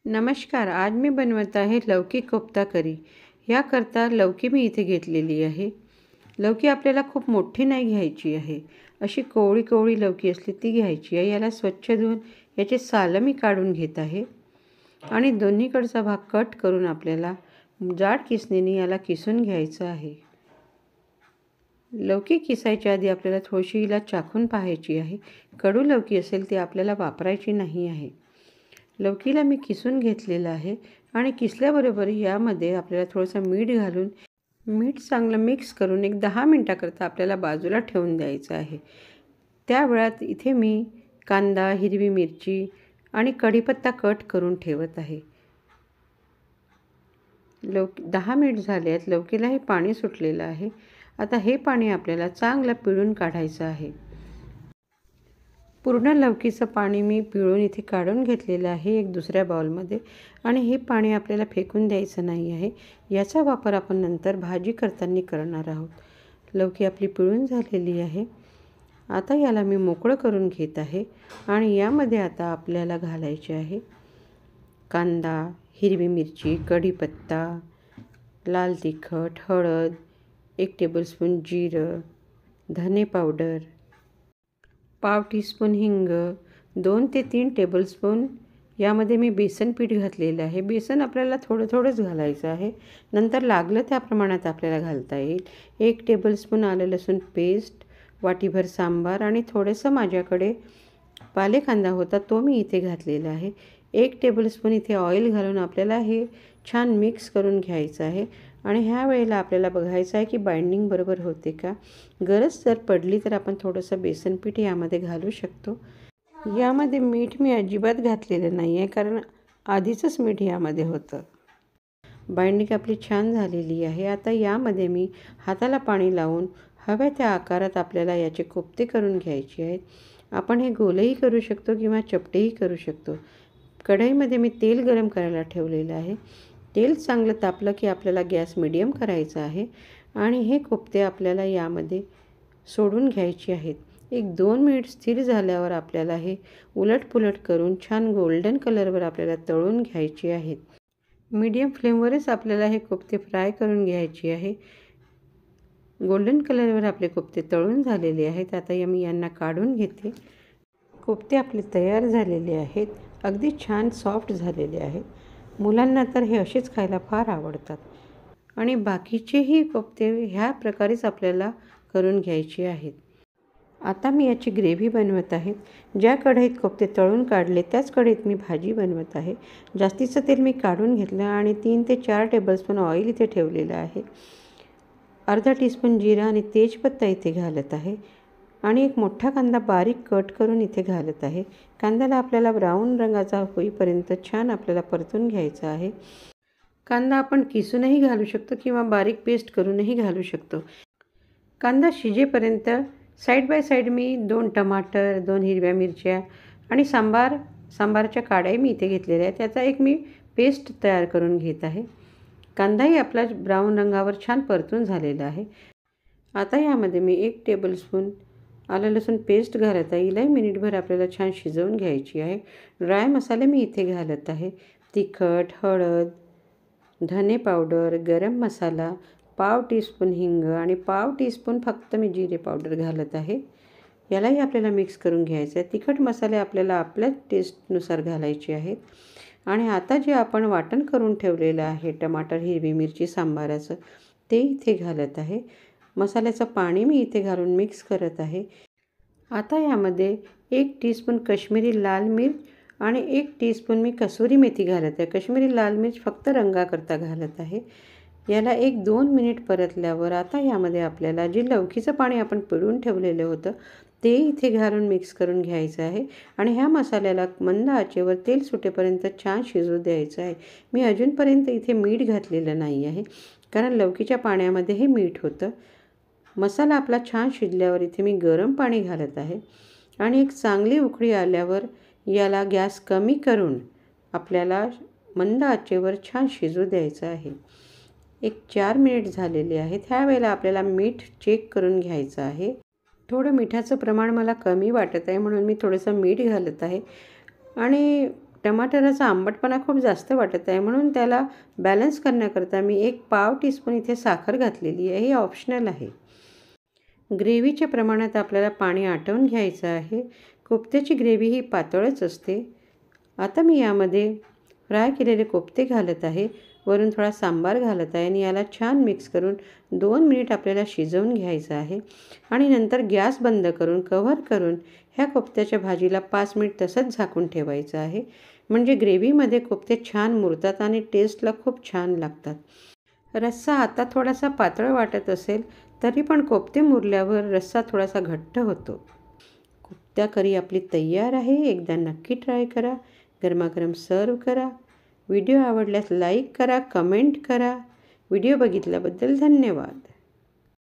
नमस्कार. आज मी बनवत आहे लौकी कोफ्ता करी. याकरता लौकी मी इथे घेतलेली आहे. लौकी आपल्याला खूप मोठी नाही घ्यायची आहे. अशी कोवळी कोवळी लौकी असली ती घ्यायची आहे. याला स्वच्छ धुवून याचे सालं मी काढून घेत आहे आणि दोन्हीकडचा भाग कट करून आपल्याला जाड किसणीने याला किसून घ्यायचं आहे. लौकी किसायच्या आधी आपल्याला थोडीशी हिला चाखून पाहायची आहे. कडू लौकी असेल ती आपल्याला वापरायची नाही आहे. लौकीला मी किसून घेतलेलं आहे आणि किसल्याबरोबर यामध्ये आपल्याला थोडंसं मीठ घालून मीठ चांगलं मिक्स करून एक 10 मिनटाकरता आपल्याला बाजूला ठेवून द्यायचं आहे. त्या वेळात इथे मी कांदा, हिरवी मिरची आणि कढीपत्ता कट करून ठेवत आहे. 10 मिनिट झाले आहेत. लौकीला हे पाणी सुटलेलं आहे. आता हे पाणी आपल्याला चांगलं पिळून काढायचं आहे. पूर्ण लौकीचं पाणी मी पिळून इथे काढून घेतलेलं आहे एक दुसऱ्या बाउलमध्ये आणि हे पाणी आपल्याला फेकून द्यायचं नाही आहे. याचा वापर आपण नंतर भाजी करताना करणार आहोत. लौकी आपली पिळून झालेली आहे. आता याला मी मोकळं करून घेत आहे आणि यामध्ये आता आपल्याला घालायचे आहे कांदा, हिरवी मिरची, कढीपत्ता, लाल तिखट, हळद, 1 टेबलस्पून जिरं, धने पावडर, पाव टीस्पून हिंग, 2 ते 3 टेबलस्पून यामध्ये मी बेसन पीठ घातलेलं आहे. बेसन आपल्याला थोडं थोडंच घालायचं आहे. नंतर लागलं त्या प्रमाणात आपल्याला घालता येईल. 1 टेबलस्पून आलं लसूण पेस्ट, वाटीभर सांबार आणि थोडंसं माझ्याकडे पालेकांदा होता तो मी इथे घातलेला आहे. 1 टेबलस्पून इथे ऑइल घालून आपल्याला हे छान मिक्स करून घ्यायचं आहे आणि ह्या वेळेला आपल्याला बघायचं आहे की बाइंडिंग बरोबर होते का. गरज जर पडली तर आपण थोडंसं बेसन पीठ यामध्ये घालू शकतो. यामध्ये मीठ मी अजिबात घातलेलं नाही आहे कारण आधीचंच मीठ यामध्ये होतं. बाइंडिंग आपली छान झालेली आहे. आता यामध्ये मी हाताला पाणी लावून हव्या त्या आकारात आपल्याला याचे कोफ्ते करून घ्यायचे आहेत. आपण हे गोलही करू शकतो किंवा चपटेही करू शकतो. कढईमध्ये मी तेल गरम करायला ठेवलेलं आहे. तेल चांगलं तापलं की आपल्याला गॅस मिडियम करायचा आहे आणि हे कोफ्ते आपल्याला यामध्ये सोडून घ्यायचे आहेत. 1-2 मिनिट स्थिर झाल्यावर आपल्याला हे उलटपुलट करून छान गोल्डन कलरवर आपल्याला तळून घ्यायचे आहेत. मीडियम फ्लेमवरच आपल्याला हे कोफ्ते फ्राय करून घ्यायचे आहे. गोल्डन कलरवर आपले कोफ्ते तळून झालेले आहेत. आता मी यांना काढून घेते. कोफ्ते आपले तयार झालेले आहेत. अगदी छान सॉफ्ट झालेले आहेत. मुलांना तर हे असेच खायला फार आवडतात आणि बाकीचेही कोफ्ते ह्या प्रकारेच आपल्याला करून घ्यायचे आहेत. आता मी याची ग्रेव्ही बनवत आहे. ज्या कढईत कोफ्ते तळून काढले त्याच कढईत मी भाजी बनवत आहे. जास्तीचं तेल मी काढून घेतलं आणि 3 ते 4 टेबलस्पून ऑइल इथे ठेवलेलं आहे. अर्धा टीस्पून जिरा आणि तेजपत्ता इथे घालत आहे आणि एक मोठा कांदा बारीक कट करून इथे घालत आहे. कांद्याला आपल्याला ब्राऊन रंगाचा होईपर्यंत छान आपल्याला परतून घ्यायचा आहे. कांदा आपण किसूनही घालू शकतो किंवा बारीक पेस्ट करूनही घालू शकतो. कांदा शिजेपर्यंत साईड बाय साईड मी 2 टमाटर, 2 हिरव्या मिरच्या आणि सांबारच्या काड्याही मी इथे घेतलेल्या आहेत. त्याचा एक मी पेस्ट तयार करून घेत आहे. कांदाही आपला ब्राऊन रंगावर छान परतून झालेला आहे. आता यामध्ये मी 1 टेबलस्पून आलं लसूण पेस्ट घालत आहे. हिलाही मिनिटभर आपल्याला छान शिजवून घ्यायची आहे. ड्राय मसाले मी इथे घालत आहे. तिखट, हळद, धने पावडर, गरम मसाला, पाव टीस्पून हिंग आणि पाव टीस्पून फक्त मी जिरे पावडर घालत आहे. यालाही आपल्याला मिक्स करून घ्यायचं आहे. तिखट मसाले आपल्याला आपल्या टेस्टनुसार घालायचे आहेत. आणि आता जे आपण वाटण करून ठेवलेलं आहे टमाटर, हिरवी मिरची, सांबाराचं ते इथे घालत आहे. मसाल्याचं पाणी मी इथे घालून मिक्स करत आहे. आता यामध्ये 1 टीस्पून काश्मीरी लाल मिर्च आणि 1 टीस्पून मी कसुरी मेथी घालत आहे. काश्मीरी लाल मिर्च फक्त रंगाकरता घालत आहे. याला 1-2 मिनिट परतल्यावर आता यामध्ये आपल्याला जे लौकीचं पाणी आपण पिळून ठेवलेलं होतं ते इथे घालून मिक्स करून घ्यायचं आहे आणि ह्या मसाल्याला मंद आचेवर तेल सुटेपर्यंत छान शिजू द्यायचं आहे. मी अजूनपर्यंत इथे मीठ घातलेलं नाही आहे कारण लौकीच्या पाण्यामध्ये हे मीठ होतं. मसाला आपला छान शिजल्यावर इथे मी गरम पाणी घालत आहे आणि एक चांगली उकळी आल्यावर याला गॅस कमी करून आपल्याला मंद आचेवर छान शिजू द्यायचं आहे. 4 मिनिट झालेले आहेत. ह्या वेळेला आपल्याला मीठ चेक करून घ्यायचं आहे. थोडं मिठाचं प्रमाण मला कमी वाटत आहे म्हणून मी थोडंसं मीठ घालत आहे आणि टमाटराचा आंबटपणा खूप जास्त वाटत आहे, म्हणून त्याला बॅलन्स करण्याकरता मी 1 पाव टीस्पून इथे साखर घातलेली आहे. हे ऑप्शनल आहे. ग्रेव्हीच्या प्रमाणात आपल्याला पाणी आटवून घ्यायचं आहे. कोफ्त्याची ग्रेव्ही ही पातळच असते. आता मी यामध्ये फ्राय केलेले कोफ्ते घालत आहे. वरून थोडा सांबार घालत आहे आणि याला छान मिक्स करून 2 मिनिट आपल्याला शिजवून घ्यायचं आहे. आणि नंतर गॅस बंद करून कव्हर करून ह्या कोफ्त्याच्या भाजीला 5 मिनिट तसंच झाकून ठेवायचं आहे. म्हणजे ग्रेव्हीमध्ये कोफ्ते छान मुरतात आणि टेस्टला खूप छान लागतात. रस्सा आता थोडासा पातळ वाटत असेल तरी पण कोफ्ते मुरल्यावर रस्सा थोडासा घट्ट होतो. कोफ्ता करी आपली तयार आहे. एकदा नक्की ट्राय करा. गरमागरम सर्व करा. व्हिडिओ आवडल्यास लाईक करा, कमेंट करा. व्हिडिओ बघितल्याबद्दल धन्यवाद.